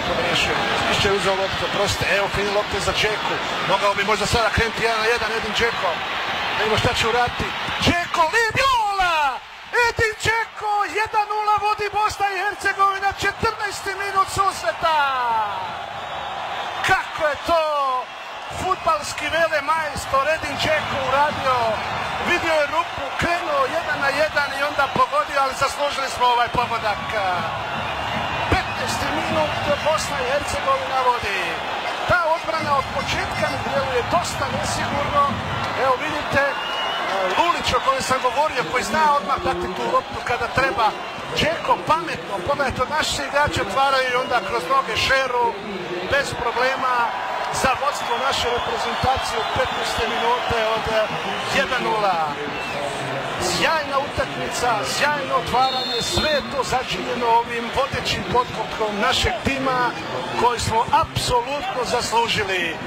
pogriješio. Mišće je uzeo loptu, proste, evo fini lopte za Džeku. Mogao bi možda sada krenuti 1-1, Edin Džeko. Ne ima šta će uraditi. Džeko, Libjola! Edin Džeko, 1-0 vodi Bosna i Hercegovina, 14. minut susreta. Kako je to fudbalski velemajstor Edin Džeko uradio? Vidio je rupu, krenuo 1-1 i onda pogodio, ali zaslužili smo ovaj pogodak. 15. minut Bosna i Hercegovina vodi. Ta odbrana od početka mi djeluje dosta nesigurno. Evo vidite, Lulić o kojem sam govorio, koji zna odmah dati tu loptu kada treba. Džeko pametno, pogledajte, naši se igrači otvaraju i onda kroz noge šeru, bez problema, za vodstvo naše reprezentacije u 15. minute od 1-0. Sjajna utakmica, sjajno otvaranje, sve je to začinjeno ovim vodećim potkotkom našeg tima koji smo apsolutno zaslužili.